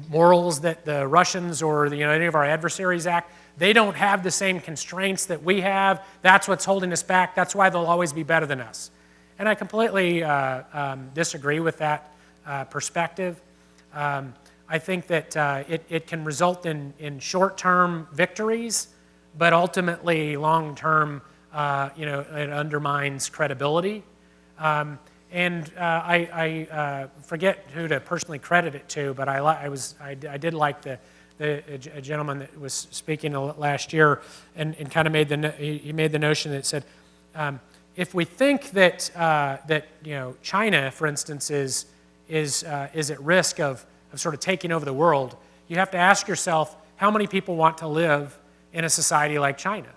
morals that the Russians or any of our adversaries act, they don't have the same constraints that we have. That's what's holding us back. That's why they'll always be better than us. And I completely disagree with that perspective. I think that it can result in short-term victories, but ultimately long-term, it undermines credibility. And I forget who to personally credit it to, but I did like a gentleman that was speaking last year, and kind of made the notion that said, if we think that China, for instance, is at risk of sort of taking over the world, you have to ask yourself, how many people want to live in a society like China?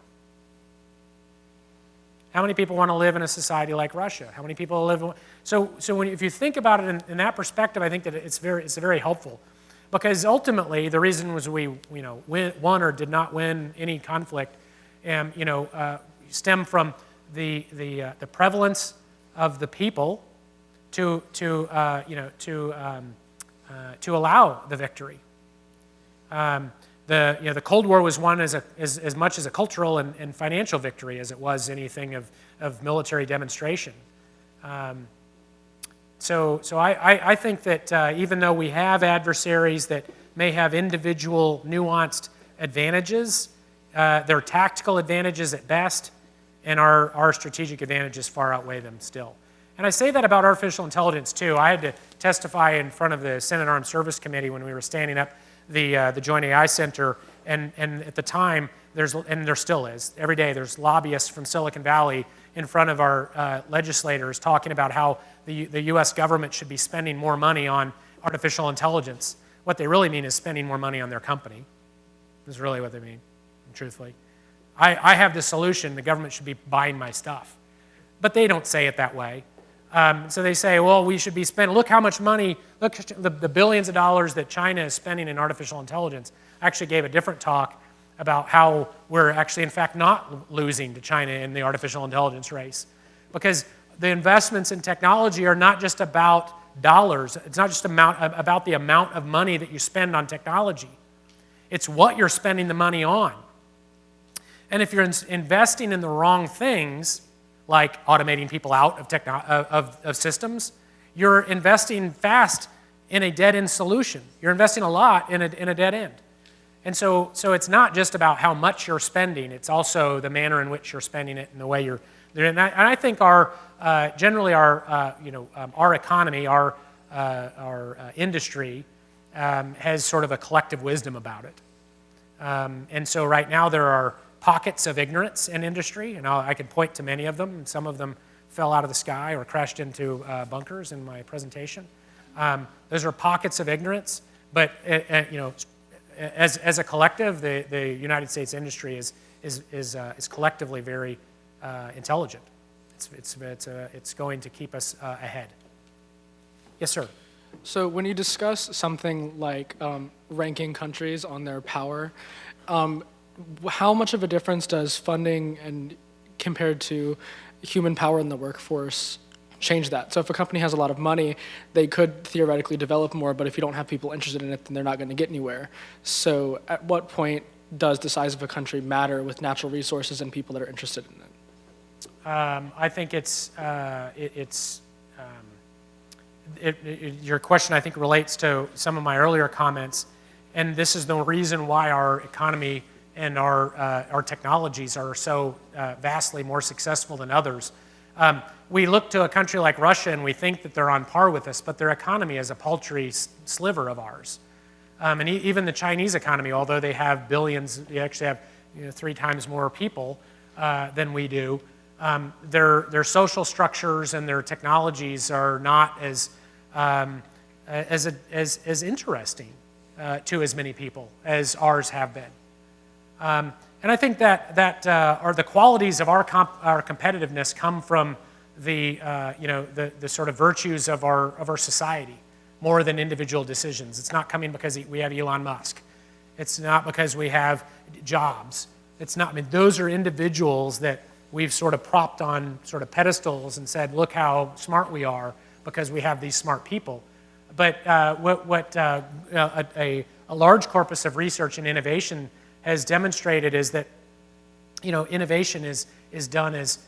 How many people want to live in a society like Russia? How many people live in... So if you think about it in that perspective, I think that it's very helpful. Because ultimately, the reason was we won or did not win any conflict, stem from the prevalence of the people to allow the victory. The Cold War was won as much as a cultural and financial victory as it was anything of military demonstration. So I think that even though we have adversaries that may have individual nuanced advantages, they're tactical advantages at best, and our strategic advantages far outweigh them still. And I say that about artificial intelligence too. I had to testify in front of the Senate Armed Service Committee when we were standing up the Joint AI Center, and at the time, there still is, every day there's lobbyists from Silicon Valley in front of our legislators talking about how the US government should be spending more money on artificial intelligence. What they really mean is spending more money on their company. Is really what they mean, truthfully. I have the solution, the government should be buying my stuff. But they don't say it that way. So they say, well, we should be spending, look how much money, look the billions of dollars that China is spending in artificial intelligence. I actually gave a different talk about how we're actually, in fact, not losing to China in the artificial intelligence race. Because the investments in technology are not just about dollars. It's not just about the amount of money that you spend on technology. It's what you're spending the money on. And if you're investing in the wrong things, like automating people out of systems, you're investing fast in a dead-end solution. You're investing a lot in a dead end. And so it's not just about how much you're spending, it's also the manner in which you're spending it and the way you're... And I think generally our economy, our industry, has sort of a collective wisdom about it. And so right now there are pockets of ignorance in industry, and I could point to many of them, and some of them fell out of the sky or crashed into bunkers in my presentation. Those are pockets of ignorance, but as a collective, the United States industry is collectively very intelligent. It's going to keep us ahead. Yes, sir. So when you discuss something like ranking countries on their power, how much of a difference does funding and compared to human power in the workforce change that? So if a company has a lot of money, they could theoretically develop more, but if you don't have people interested in it, then they're not going to get anywhere. So at what point does the size of a country matter with natural resources and people that are interested in it? I think your question, I think, relates to some of my earlier comments, And this is the reason why our economy and our technologies are so vastly more successful than others. We look to a country like Russia and we think that they're on par with us, but their economy is a paltry sliver of ours. And even the Chinese economy, although they have billions, they actually have 3 times more people than we do, their social structures and their technologies are not as interesting to as many people as ours have been. And I think that are the qualities of our competitiveness come from the sort of virtues of our society more than individual decisions. It's not coming because we have Elon Musk. It's not because we have jobs. It's not. I mean, those are individuals that we've sort of propped on sort of pedestals and said, look how smart we are because we have these smart people. But a large corpus of research and innovation has demonstrated is that, innovation is done as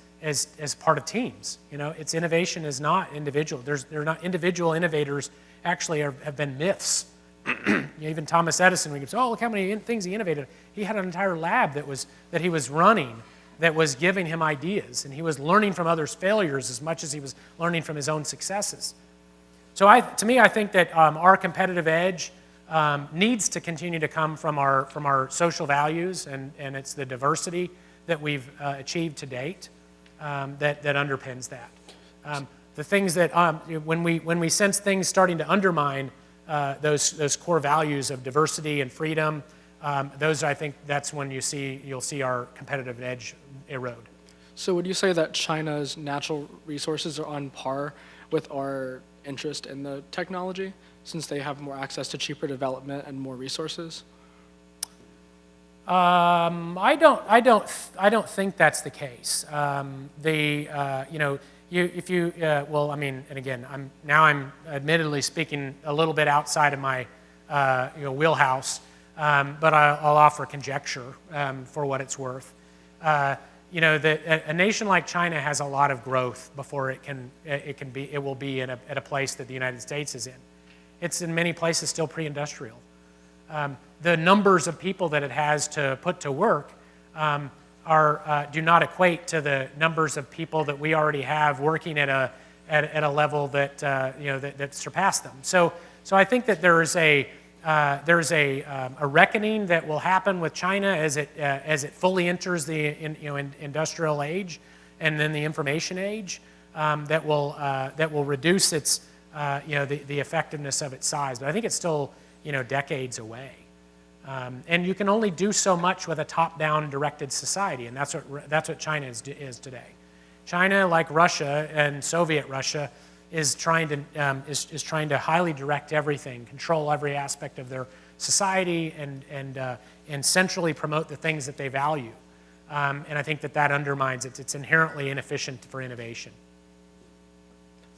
part of teams. Its innovation is not individual. They're not individual innovators. Actually, have been myths. Even Thomas Edison, when he goes, oh, look how many things he innovated. He had an entire lab that he was running that was giving him ideas, and he was learning from others' failures as much as he was learning from his own successes. So to me, I think that our competitive edge needs to continue to come from our social values, and it's the diversity that we've achieved to date that underpins that. The things that when we sense things starting to undermine those core values of diversity and freedom, those, I think, that's when you'll see our competitive edge erode. So would you say that China's natural resources are on par with our interest in the technology, since they have more access to cheaper development and more resources? I don't think that's the case. Well, I mean, and again, I'm admittedly speaking a little bit outside of my wheelhouse, but I'll offer conjecture for what it's worth. A nation like China has a lot of growth before it will be at a place that the United States is in. It's in many places still pre-industrial. The numbers of people that it has to put to work do not equate to the numbers of people that we already have working at a level that that surpass them. So I think that there's a reckoning that will happen with China as it fully enters the industrial age and then the information age that will reduce its the effectiveness of its size. But I think it's still decades away. And you can only do so much with a top-down directed society, and that's what China is today. China, like Russia and Soviet Russia, is trying to highly direct everything, control every aspect of their society, and centrally promote the things that they value. And I think that undermines it. It's inherently inefficient for innovation.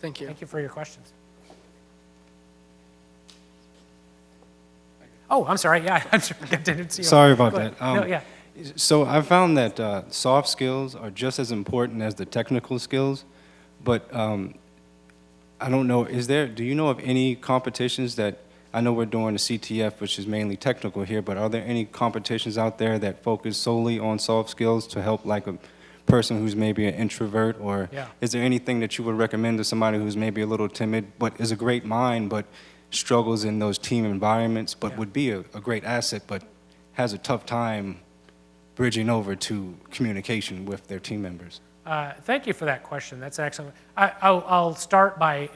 Thank you. Thank you for your questions. Oh, I'm sorry. Yeah, I'm sorry. I didn't see you. Sorry about that. No, yeah. So I found that soft skills are just as important as the technical skills, but I don't know, do you know of any competitions that, I know we're doing the CTF, which is mainly technical here, but are there any competitions out there that focus solely on soft skills to help like a person who's maybe an introvert, or is there anything that you would recommend to somebody who's maybe a little timid, but is a great mind, but struggles in those team environments, but would be a great asset, but has a tough time bridging over to communication with their team members? Thank you for that question. That's excellent. I'll start by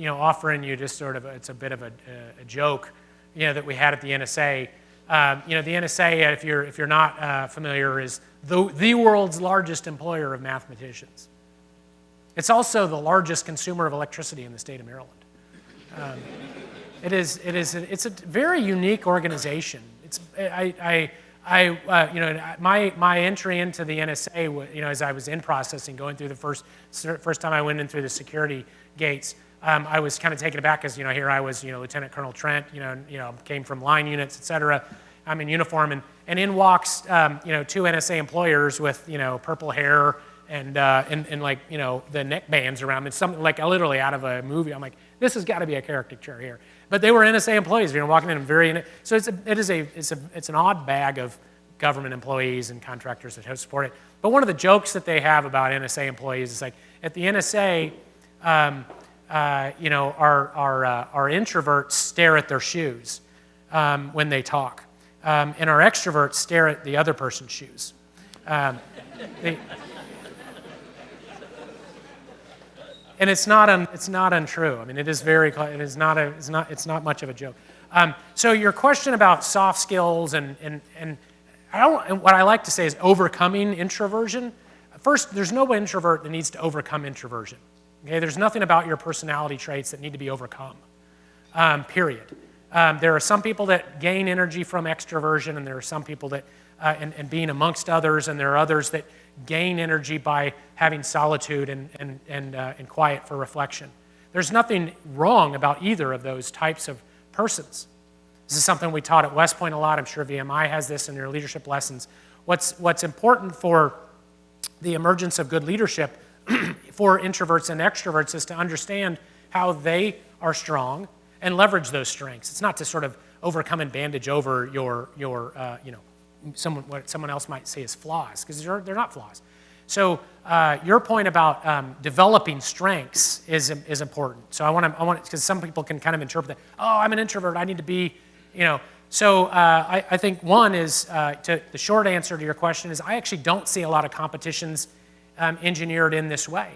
offering you just sort of it's a bit of a joke, that we had at the NSA. The NSA, if you're not familiar, is the world's largest employer of mathematicians. It's also the largest consumer of electricity in the state of Maryland. It's a very unique organization. My entry into the NSA, as I was in processing, going through the first time I went in through the security gates, I was kind of taken aback because here I was, Lieutenant Colonel Trent, came from line units, et cetera. I'm in uniform, and in walks, two NSA employers with purple hair and like the neck bands around me, something like literally out of a movie. I'm like, this has got to be a caricature here. But they were NSA employees, walking in and so it's an odd bag of government employees and contractors that help support it. But one of the jokes that they have about NSA employees is like, at the NSA, our introverts stare at their shoes when they talk, and our extroverts stare at the other person's shoes. And it's not untrue. I mean, it is it's not much of a joke. So your question about soft skills and what I like to say is overcoming introversion. First, there's no introvert that needs to overcome introversion. Okay, there's nothing about your personality traits that need to be overcome. Period. There are some people that gain energy from extroversion, and there are some people that and being amongst others, and there are others that gain energy by having solitude and quiet for reflection. There's nothing wrong about either of those types of persons. This is something we taught at West Point a lot. I'm sure VMI has this in their leadership lessons. What's important for the emergence of good leadership for introverts and extroverts is to understand how they are strong and leverage those strengths. It's not to sort of overcome and bandage over what someone else might say is flaws, because they're not flaws. So your point about developing strengths is important. So I want because some people can kind of interpret that. Oh, I'm an introvert. I need to be, So I think one is the short answer to your question is I actually don't see a lot of competitions engineered in this way.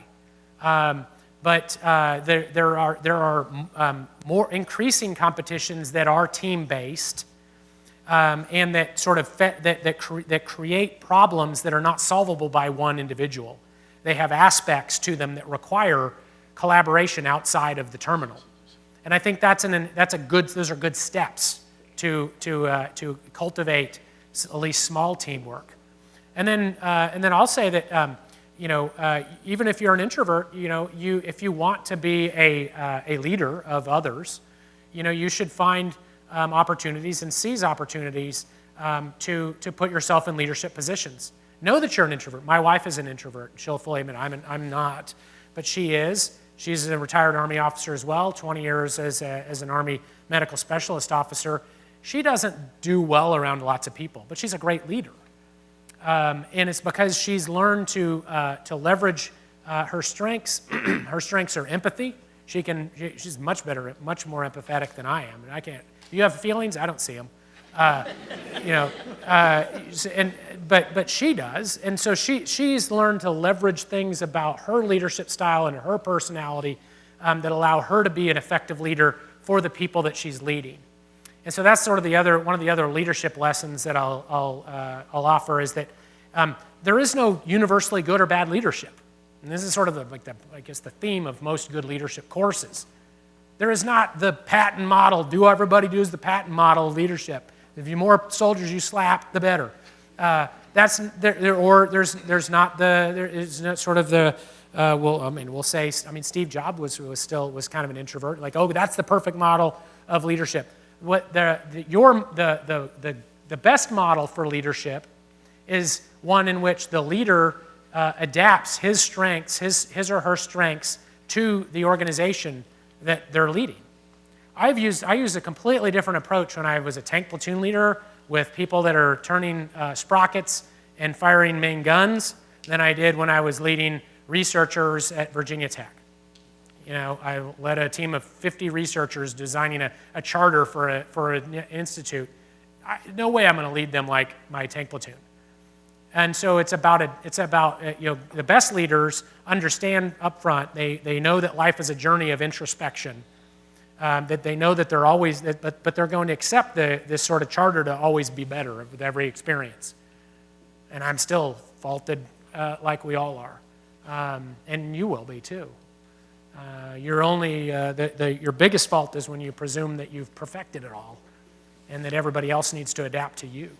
But there are more increasing competitions that are team-based. And that sort of that create problems that are not solvable by one individual. They have aspects to them that require collaboration outside of the terminal, and I think those are good steps to cultivate at least small teamwork. And then I'll say that even if you're an introvert, if you want to be a leader of others, you should find opportunities and seize opportunities to put yourself in leadership positions. Know that you're an introvert. My wife is an introvert. She'll fully admit I'm not, but she is. She's a retired Army officer as well, 20 years as an Army medical specialist officer. She doesn't do well around lots of people, but she's a great leader. And it's because she's learned to leverage her strengths. Her strengths are empathy. She's much more empathetic than I am, and I can't. You have feelings? I don't see them. But she does, and so she's learned to leverage things about her leadership style and her personality that allow her to be an effective leader for the people that she's leading. And so that's sort of one of the other leadership lessons that I'll offer is that there is no universally good or bad leadership, and this is sort of the theme of most good leadership courses. There is not the Patton model. Everybody does the Patton model of leadership. If the more soldiers you slap, the better. Steve Jobs was kind of an introvert. Like, oh, that's the perfect model of leadership. The best model for leadership is one in which the leader adapts his strengths, his or her strengths, to the organization that they're leading. I used a completely different approach when I was a tank platoon leader with people that are turning sprockets and firing main guns than I did when I was leading researchers at Virginia Tech. I led a team of 50 researchers designing a charter for an institute. No way I'm going to lead them like my tank platoon. And so it's about the best leaders understand up front. They know that life is a journey of introspection. That they know that they're always, but they're going to accept this sort of charter to always be better with every experience. And I'm still faulted like we all are, and you will be too. Your biggest fault is when you presume that you've perfected it all, and that everybody else needs to adapt to you.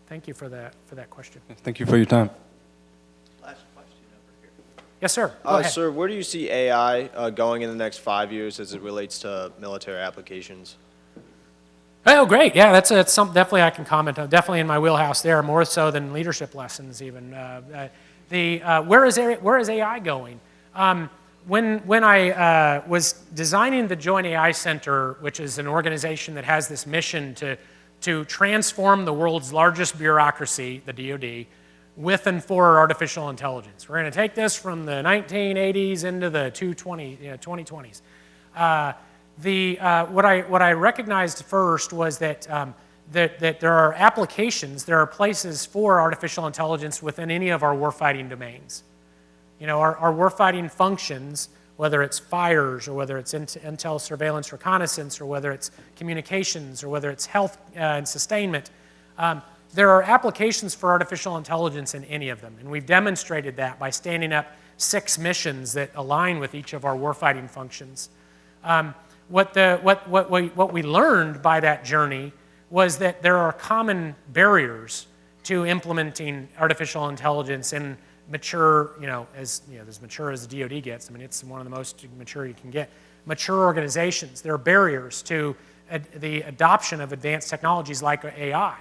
Thank you for that question. Thank you for your time. Last question over here. Yes, sir. Go ahead. Sir, where do you see AI going in the next 5 years as it relates to military applications? Oh, great. Yeah, that's something definitely I can comment on. Definitely in my wheelhouse there, more so than leadership lessons even. Where is AI going? when I was designing the Joint AI Center, which is an organization that has this mission to transform the world's largest bureaucracy, the DoD, with and for artificial intelligence. We're going to take this from the 1980s into the 2020s. What I recognized first was that there are applications, there are places for artificial intelligence within any of our warfighting domains. You know, our warfighting functions, whether it's fires or whether it's intel, surveillance, reconnaissance, or whether it's communications or whether it's health and sustainment, there are applications for artificial intelligence in any of them. And we've demonstrated that by standing up 6 missions that align with each of our warfighting functions. What we learned by that journey was that there are common barriers to implementing artificial intelligence in mature, as mature as the DoD gets. I mean, it's one of the most mature you can get. Mature organizations, there are barriers to the adoption of advanced technologies like AI.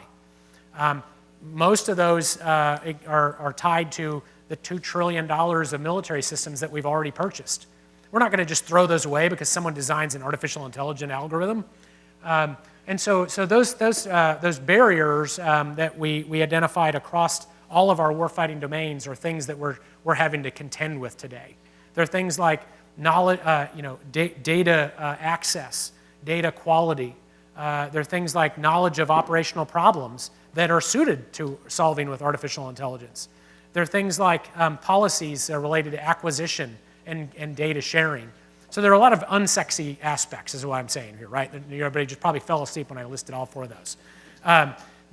Most of those are tied to the $2 trillion of military systems that we've already purchased. We're not going to just throw those away because someone designs an artificial intelligence algorithm. And so those barriers that we identified across all of our warfighting domains are things that we're having to contend with today. There are things like knowledge, data access, data quality. There are things like knowledge of operational problems that are suited to solving with artificial intelligence. There are things like policies related to acquisition and data sharing. So there are a lot of unsexy aspects, is what I'm saying here, right? Everybody just probably fell asleep when I listed all 4 of those.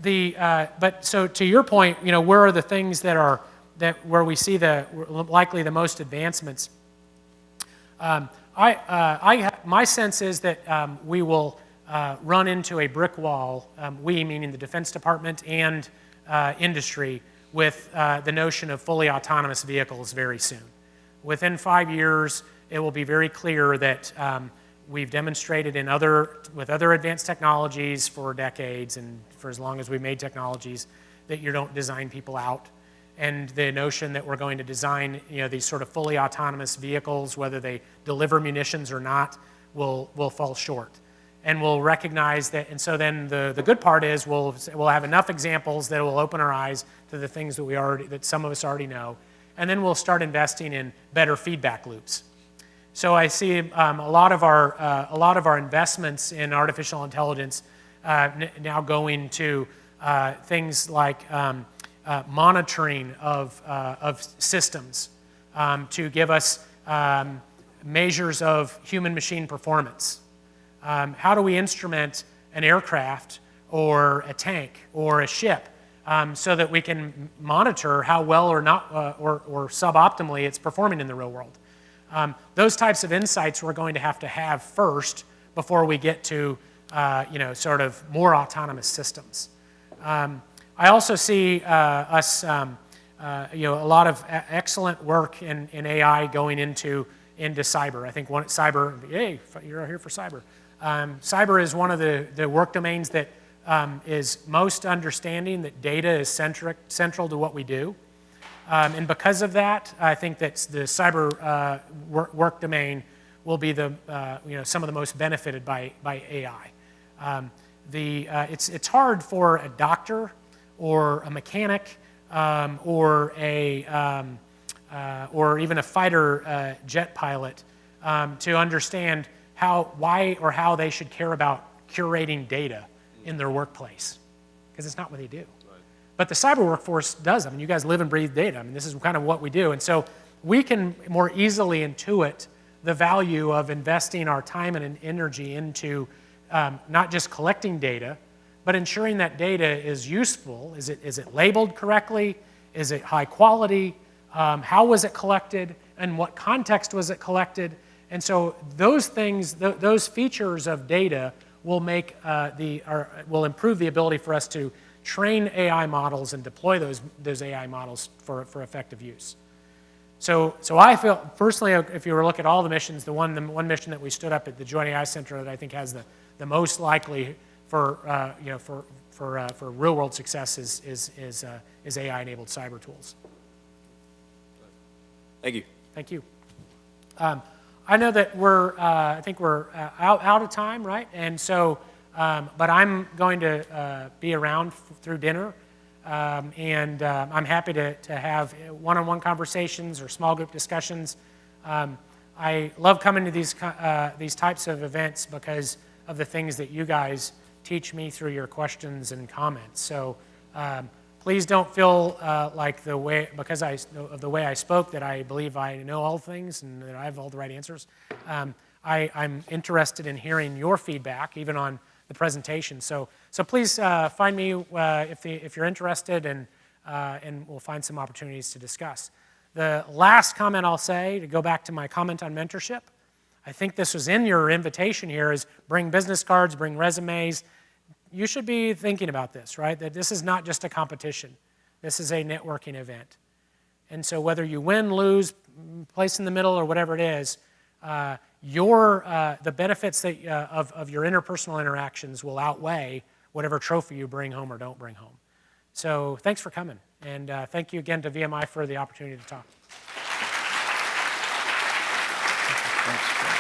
But so to your point, where are the things where we see likely the most advancements? My sense is that we will run into a brick wall, we meaning the Defense Department and industry, with the notion of fully autonomous vehicles very soon. Within 5 years, it will be very clear that we've demonstrated with other advanced technologies for decades and for as long as we've made technologies that you don't design people out. And the notion that we're going to design these sort of fully autonomous vehicles, whether they deliver munitions or not, will fall short. And we'll recognize that, and so then the good part is we'll have enough examples that will open our eyes to the things that some of us already know, and then we'll start investing in better feedback loops. So I see a lot of our investments in artificial intelligence now going to things like monitoring of systems to give us measures of human-machine performance. How do we instrument an aircraft or a tank or a ship so that we can monitor how well or not or suboptimally it's performing in the real world? Those types of insights we're going to have first before we get to sort of more autonomous systems. I also see us a lot of excellent work in AI going into cyber. I think cyber. Yay, you're here for cyber. Cyber is one of the work domains that is most understanding that data is central to what we do. And because of that, I think that the cyber work domain will be some of the most benefited by AI. It's hard for a doctor or a mechanic or even a fighter jet pilot to understand why they should care about curating data in their workplace, because it's not what they do. But the cyber workforce does. I mean, you guys live and breathe data. I mean, this is kind of what we do. And so we can more easily intuit the value of investing our time and energy into not just collecting data, but ensuring that data is useful. Is it labeled correctly? Is it high quality? How was it collected? In what context was it collected? And so those things, those features of data will will improve the ability for us to train AI models and deploy those AI models for effective use. So I feel personally, if you were to look at all the missions, the one mission that we stood up at the Joint AI Center that I think has the most likely for real world success is AI enabled cyber tools. Thank you. Thank you. I know that I think we're out of time, right? And so, but I'm going to be around through dinner, and I'm happy to have one-on-one conversations or small group discussions. I love coming to these types of events because of the things that you guys teach me through your questions and comments. So please don't feel like because of the way I spoke that I believe I know all things and that I have all the right answers. I'm interested in hearing your feedback, even on the presentation. So please find me if you're interested, and we'll find some opportunities to discuss. The last comment I'll say, to go back to my comment on mentorship, I think this was in your invitation here, is bring business cards, bring resumes. You should be thinking about this, right? That this is not just a competition. This is a networking event. And so whether you win, lose, place in the middle, or whatever it is, the benefits of your interpersonal interactions will outweigh whatever trophy you bring home or don't bring home. So thanks for coming. And thank you again to VMI for the opportunity to talk. Thanks.